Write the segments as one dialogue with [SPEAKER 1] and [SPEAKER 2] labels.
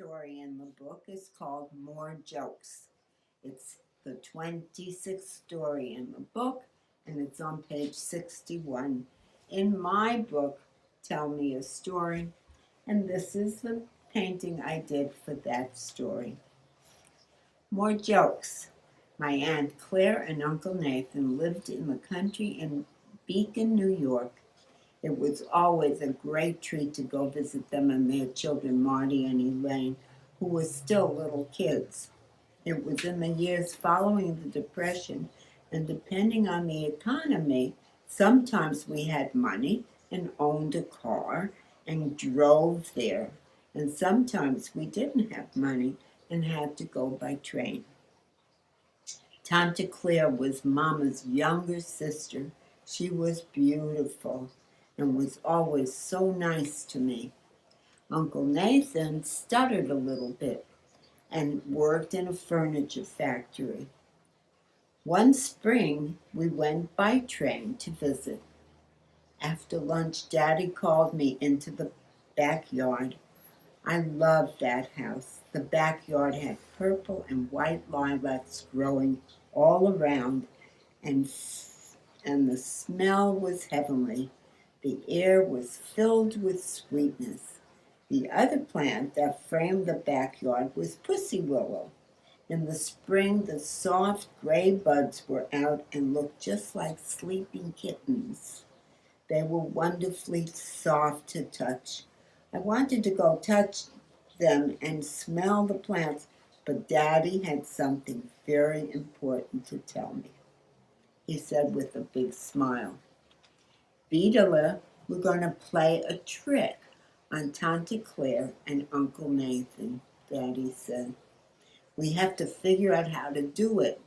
[SPEAKER 1] story in the book is called More Jokes. It's the 26th story in the book, and it's on page 61. In my book, Tell Me a Story, and this is the painting I did for that story. More Jokes. My Aunt Claire and Uncle Nathan lived in the country in Beacon, New York. It was always a great treat to go visit them and their children, Marty and Elaine, who were still little kids. It was in the years following the Depression, and depending on the economy, sometimes we had money and owned a car and drove there, and sometimes we didn't have money and had to go by train. Tante Claire was Mama's younger sister. She was beautiful and was always so nice to me. Uncle Nathan stuttered a little bit and worked in a furniture factory. One spring, we went by train to visit. After lunch, Daddy called me into the backyard. I loved that house. The backyard had purple and white lilacs growing all around, and the smell was heavenly. The air was filled with sweetness. The other plant that framed the backyard was pussy willow. In the spring, the soft gray buds were out and looked just like sleeping kittens. They were wonderfully soft to touch. I wanted to go touch them and smell the plants, but Daddy had something very important to tell me. He said with a big smile, Beadle, we're going to play a trick on Tante Claire and Uncle Nathan, Daddy said. We have to figure out how to do it.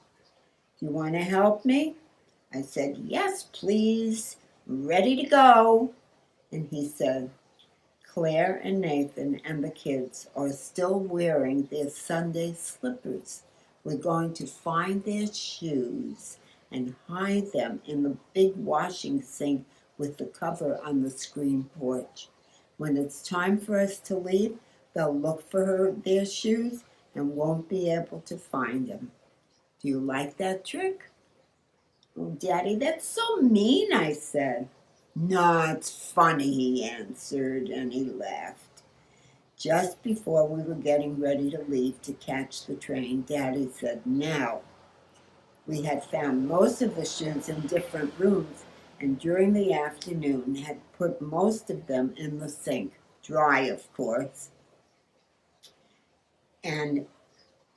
[SPEAKER 1] Do you want to help me? I said, yes, please. Ready to go. And he said, Claire and Nathan and the kids are still wearing their Sunday slippers. We're going to find their shoes and hide them in the big washing sink with the cover on the screen porch. When it's time for us to leave, they'll look for their shoes and won't be able to find them. Do you like that trick? Oh, Daddy, that's so mean, I said. No, it's funny, he answered, and he laughed. Just before we were getting ready to leave to catch the train, Daddy said, now. We had found most of the shoes in different rooms, and during the afternoon had put most of them in the sink, dry, of course. And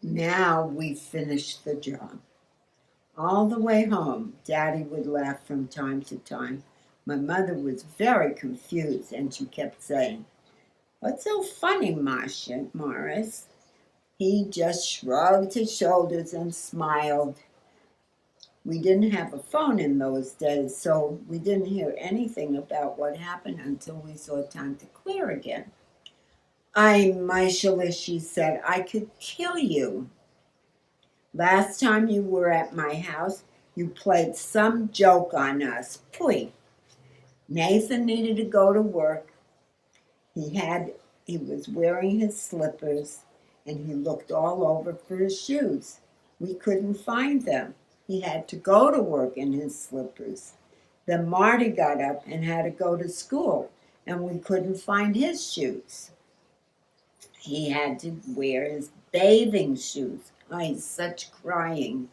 [SPEAKER 1] now we finished the job. All the way home, Daddy would laugh from time to time. My mother was very confused, and she kept saying, what's so funny, Morris? He just shrugged his shoulders and smiled. We didn't have a phone in those days, so we didn't hear anything about what happened until we saw Tante Claire again. Ay, Michaela, she said, I could kill you. Last time you were at my house, you played some joke on us. Pooey. Nathan needed to go to work. He was wearing his slippers, and he looked all over for his shoes. We couldn't find them. He had to go to work in his slippers. Then Marty got up and had to go to school, and we couldn't find his shoes. He had to wear his bathing shoes. Oh, such crying.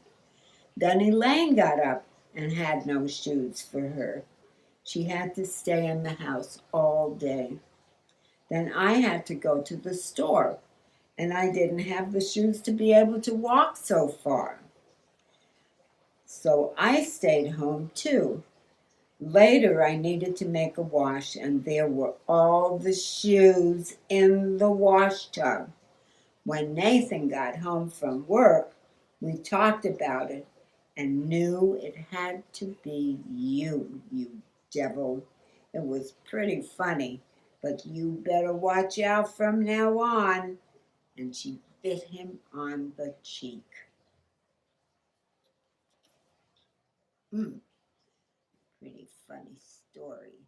[SPEAKER 1] Then Elaine got up and had no shoes for her. She had to stay in the house all day. Then I had to go to the store, and I didn't have the shoes to be able to walk so far. So I stayed home too. Later, I needed to make a wash, and there were all the shoes in the wash tub. When Nathan got home from work, we talked about it and knew it had to be you, you devil. It was pretty funny, but you better watch out from now on. And she bit him on the cheek. Pretty funny story.